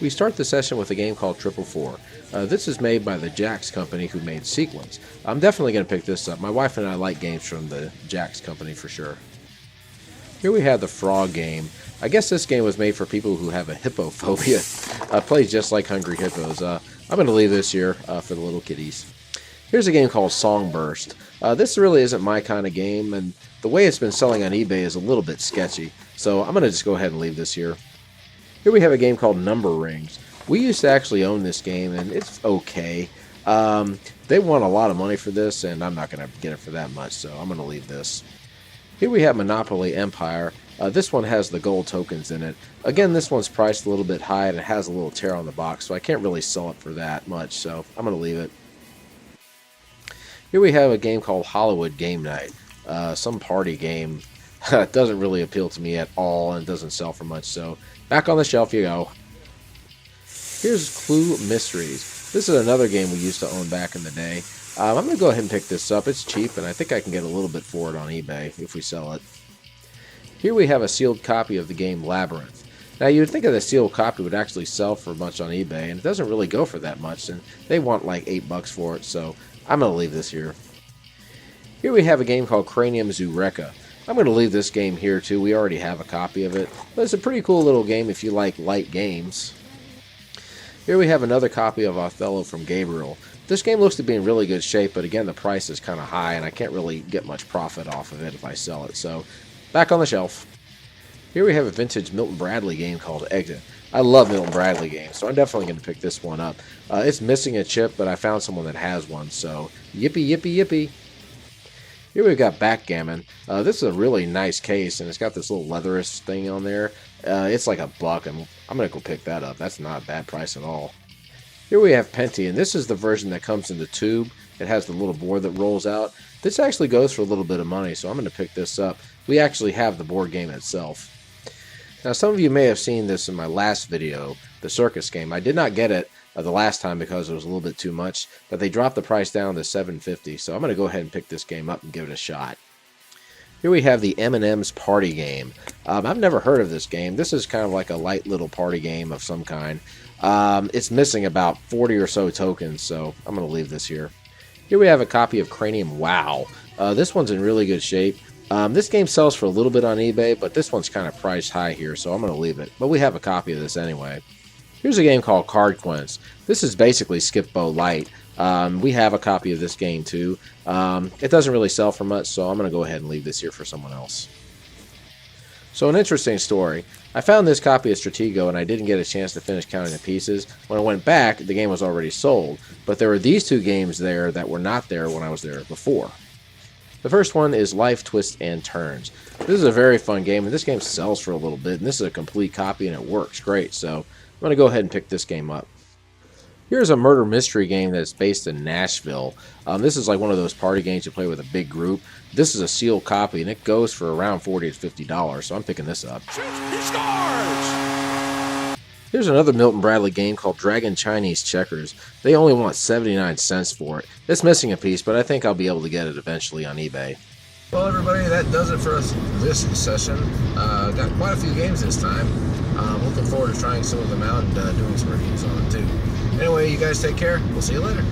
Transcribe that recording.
We start the session with a game called 444. This is made by the Jax company who made Sequence. I'm definitely going to pick this up. My wife and I like games from the Jax company for sure. Here we have the Frog game. I guess this game was made for people who have a hippophobia. Plays just like Hungry Hippos. I'm going to leave this here for the little kiddies. Here's a game called Songburst. This really isn't my kind of game, and the way it's been selling on eBay is a little bit sketchy. So I'm going to just go ahead and leave this here. Here we have a game called Number Rings. We used to actually own this game, and it's okay. They want a lot of money for this, and I'm not going to get it for that much, so I'm going to leave this. Here we have Monopoly Empire. This one has the gold tokens in it. Again, this one's priced a little bit high, and it has a little tear on the box, so I can't really sell it for that much, so I'm going to leave it. Here we have a game called Hollywood Game Night. Some party game. It doesn't really appeal to me at all, and doesn't sell for much, so back on the shelf you go. Here's Clue Mysteries. This is another game we used to own back in the day. I'm going to go ahead and pick this up. It's cheap, and I think I can get a little bit for it on eBay if we sell it. Here we have a sealed copy of the game Labyrinth. Now, you would think that a sealed copy would actually sell for much on eBay, and it doesn't really go for that much, and they want like $8 for it, so I'm going to leave this here. Here we have a game called Cranium Zureka. I'm going to leave this game here, too. We already have a copy of it, but it's a pretty cool little game if you like light games. Here we have another copy of Othello from Gabriel. This game looks to be in really good shape, but again, the price is kind of high, and I can't really get much profit off of it if I sell it, so back on the shelf. Here we have a vintage Milton Bradley game called Exit. I love Milton Bradley games, so I'm definitely going to pick this one up. It's missing a chip, but I found someone that has one, so yippee, yippee, yippee. Here we've got Backgammon. This is a really nice case, and it's got this little leatherish thing on there. It's like $1, and I'm going to go pick that up. That's not a bad price at all. Here we have Penty, and this is the version that comes in the tube. It has the little board that rolls out. This actually goes for a little bit of money, so I'm going to pick this up. We actually have the board game itself. Now, some of you may have seen this in my last video, the circus game. I did not get it the last time because it was a little bit too much, but they dropped the price down to $7.50, so I'm going to go ahead and pick this game up and give it a shot. Here we have the M&M's Party Game. I've never heard of this game. This is kind of like a light little party game of some kind. It's missing about 40 or so tokens, so I'm going to leave this here. Here we have a copy of Cranium Wow. This one's in really good shape. This game sells for a little bit on eBay, but this one's kind of priced high here, so I'm going to leave it. But we have a copy of this anyway. Here's a game called Card Quest. This is basically Skip-Bo Light. We have a copy of this game too. It doesn't really sell for much, so I'm going to go ahead and leave this here for someone else. So an interesting story. I found this copy of Stratego and I didn't get a chance to finish counting the pieces. When I went back, the game was already sold, but there were these two games there that were not there when I was there before. The first one is Life, Twists, and Turns. This is a very fun game, and this game sells for a little bit, and this is a complete copy, and it works great, so I'm going to go ahead and pick this game up. Here's a murder mystery game that's based in Nashville. This is like one of those party games you play with a big group. This is a sealed copy, and it goes for around $40 to $50, so I'm picking this up. He scores! Here's another Milton Bradley game called Dragon Chinese Checkers. They only want 79 cents for it. It's missing a piece, but I think I'll be able to get it eventually on eBay. Well, everybody, that does it for us this session. Got quite a few games this time. Looking forward to trying some of them out and doing some reviews on them too. Anyway, you guys take care. We'll see you later.